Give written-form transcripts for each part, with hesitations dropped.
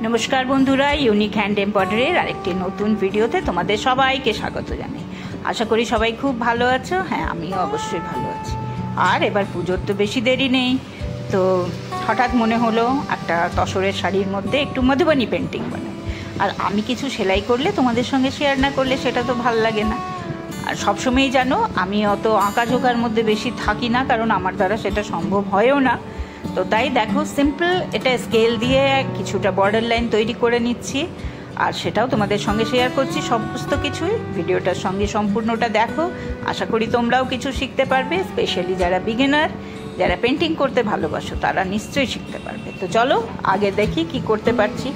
নমস্কার বন্ধুরা, unique hand এমব্রয়ডারির আরেকটি নতুন ভিডিওতে তোমাদের সবাইকে স্বাগত জানাই। আশা করি সবাই খুব ভালো আছো। হ্যাঁ, আমিও অবশ্যই ভালো আছি। আর এবার পুজোর তো বেশি দেরি নেই, তো হঠাৎ মনে হলো একটা তসরের শাড়ির মধ্যে একটু মধুবনী পেন্টিং বানাই। আর আমি কিছু সেলাই করলে তোমাদের সঙ্গে শেয়ার না করলে সেটা তো ভাল লাগে না। আর সবসময়ই জানো আমি অত আঁকাঝোঁকার মধ্যে বেশি থাকি না, কারণ আমার দ্বারা সেটা সম্ভব হয়ও না। তো তাই দেখো, সিম্পল এটা স্কেল দিয়ে কিছুটা বর্ডার লাইন তৈরি করে নিচ্ছি, আর সেটাও তোমাদের সঙ্গে শেয়ার করছি। সমস্ত কিছুই ভিডিওটার সঙ্গে সম্পূর্ণটা দেখো। আশা করি তোমরাও কিছু শিখতে পারবে, স্পেশালি যারা বিগিনার, যারা পেন্টিং করতে ভালোবাসো তারা নিশ্চয়ই শিখতে পারবে। তো চলো আগে দেখি কি করতে পারছি।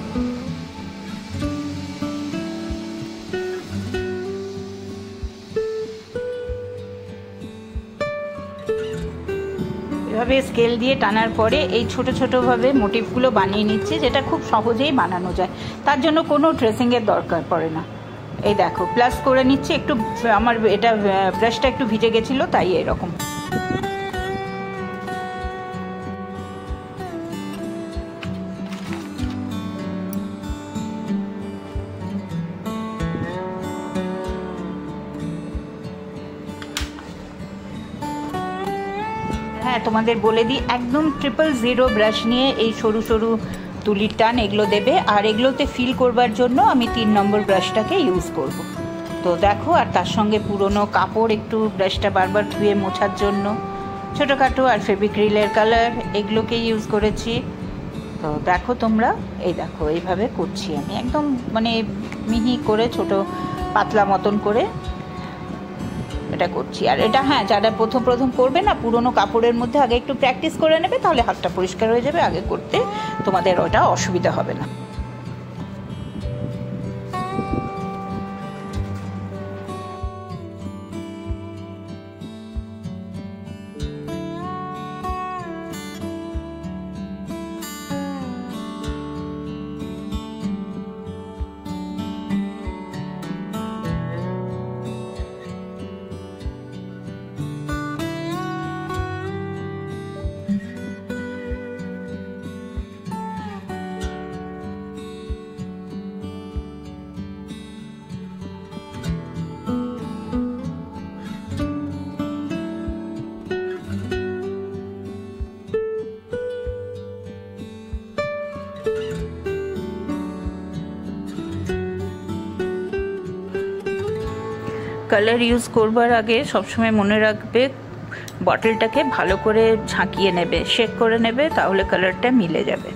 এভাবে স্কেল দিয়ে টানার পরে এই ছোট ছোটোভাবে মোটিভগুলো বানিয়ে নিচ্ছি, যেটা খুব সহজেই বানানো যায়। তার জন্য কোনো ড্রেসিংয়ের দরকার পড়ে না। এই দেখো, প্লাস করে নিচ্ছি। একটু আমার এটা ব্রাশটা একটু ভিজে গেছিলো, তাই এরকম। হ্যাঁ, তোমাদের বলে দিই, একদম 000 ব্রাশ নিয়ে এই সরু সরু তুলির টান এগুলো দেবে। আর এগুলোতে ফিল করবার জন্য আমি 3 নম্বর ব্রাশটাকে ইউজ করব। তো দেখো, আর তার সঙ্গে পুরনো কাপড় একটু ব্রাশটা বারবার ধুয়ে মোছার জন্য, ছোটোখাটো আর ফেব্রিক্রিলের কালার এগুলোকে ইউজ করেছি। তো দেখো তোমরা, এই দেখো এইভাবে করছি আমি, একদম মানে মিহি করে ছোট পাতলা মতন করে এটা করছি। আর এটা হ্যাঁ, যারা প্রথম করবে না, পুরোনো কাপড়ের মধ্যে আগে একটু প্র্যাকটিস করে নেবে, তাহলে হাতটা পরিষ্কার হয়ে যাবে। আগে করতে তোমাদের ওটা অসুবিধা হবে না। কালার ইউজ করবার আগে সবসময় মনে রাখবে, বটলটাকে ভালো করে ঝাঁকিয়ে নেবে, শেক করে নেবে, তাহলে কালারটা মিলে যাবে।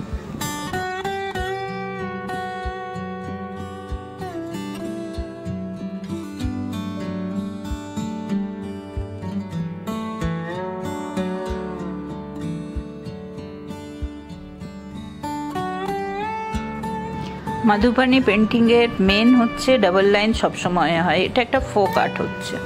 মধুবনী পেন্টিংয়ের মেন হচ্ছে ডাবল লাইন সবসময় হয়, এটা একটা ফোক আর্ট হচ্ছে।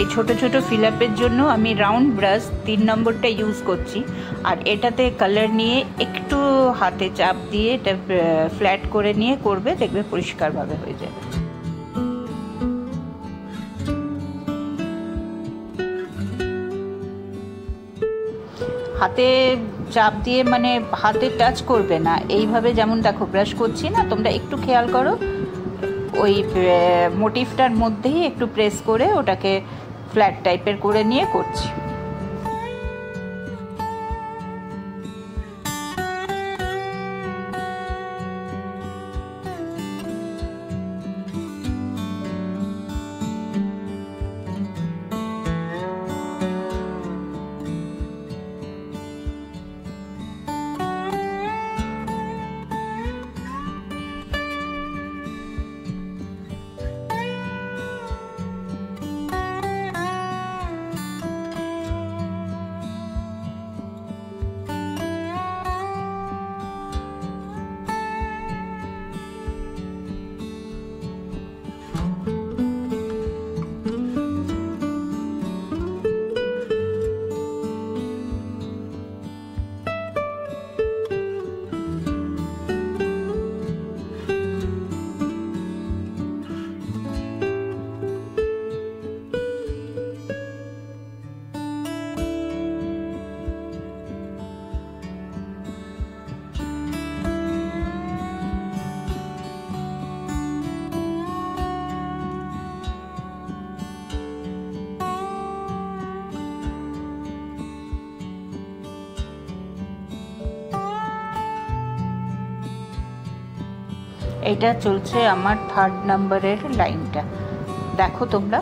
এই ছোট ছোট ফিল আপের জন্য আমি রাউন্ড ব্রাশ 3 নম্বরটা ইউজ করছি। আর এটাতে কালার নিয়ে একটু হাতে চাপ দিয়ে এটা ফ্ল্যাট করে নিয়ে করবে, দেখবে পরিষ্কারভাবে হয়ে যাবে। হাতে চাপ দিয়ে মানে হাতে টাচ করবে না, এইভাবে যেমন দেখো ব্রাশ করছি না, তোমরা একটু খেয়াল করো, ওই মোটিভটার মধ্যেই একটু প্রেস করে ওটাকে ফ্ল্যাট টাইপের করে নিয়ে করছি। এটা চলছে আমার 3rd নাম্বারের লাইনটা, দেখো তোমরা।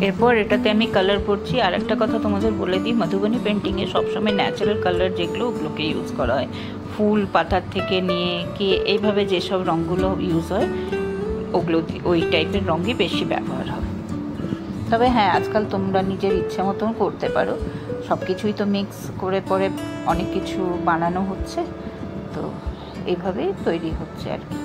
এরপর এটাতে আমি কালার করছি। আর একটা কথা তোমাদের বলে দিই, মধুবনী পেন্টিংয়ে সবসময় ন্যাচারাল কালার যেগুলো ওগুলোকে ইউজ করা হয়। ফুল পাতার থেকে নিয়ে কি এইভাবে যেসব রঙগুলো ইউজ হয় ওগুলো ওই টাইপের রঙই বেশি ব্যবহার হয়। তবে হ্যাঁ, আজকাল তোমরা নিজের ইচ্ছে মতন করতে পারো, সব কিছুই তো মিক্স করে পরে অনেক কিছু বানানো হচ্ছে, তো এইভাবেই তৈরি হচ্ছে আর কি।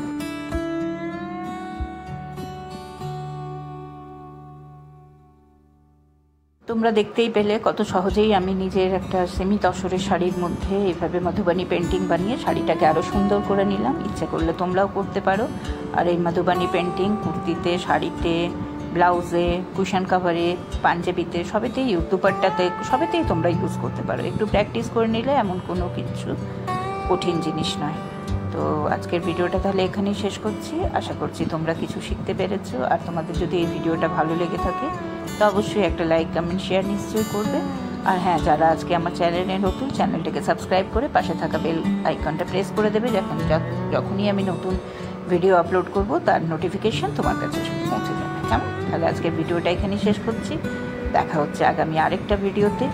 তোমরা দেখতেই পেলে কত সহজেই আমি নিজের একটা সেমি তসরের শাড়ির মধ্যে এইভাবে মধুবনী পেন্টিং বানিয়ে শাড়িটাকে আরও সুন্দর করে নিলাম। ইচ্ছে করলে তোমরাও করতে পারো। আর এই মধুবনী পেন্টিং কুর্তিতে, শাড়িতে, ব্লাউজে, কুশন কাভারে, পাঞ্জাবিতে, সবেতেই, দুপাট্টাতে, সবেতেই তোমরা ইউজ করতে পারো। একটু প্র্যাকটিস করে নিলে এমন কোনো কিছু কঠিন জিনিস নয়। তো আজকের ভিডিওটা তাহলে এখানেই শেষ করছি। আশা করছি তোমরা কিছু শিখতে পেরেছো। আর তোমাদের যদি এই ভিডিওটা ভালো লেগে থাকে তো অবশ্যই একটা লাইক, কমেন্ট, শেয়ার নিশ্চয়ই করবে। আর হ্যাঁ, যারা আজকে আমার চ্যানেলে নতুন, চ্যানেলটাকে সাবস্ক্রাইব করে পাশে থাকা বেল আইকনটা প্রেস করে দেবে, যখনই আমি নতুন ভিডিও আপলোড করব তার নোটিফিকেশান তোমার কাছে পৌঁছে যাবে। কেমন? তাহলে আজকের ভিডিওটা এখানেই শেষ করছি। দেখা হচ্ছে আগামী আরেকটা ভিডিওতে।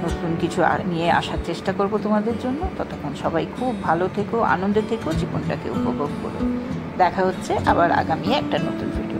নতুন কিছু নিয়ে আসার চেষ্টা করব তোমাদের জন্য। ততক্ষণ সবাই খুব ভালো থেকো, আনন্দে থেকো, জীবনটাকে উপভোগ করো। দেখা হচ্ছে আবার আগামী একটা নতুন ভিডিও।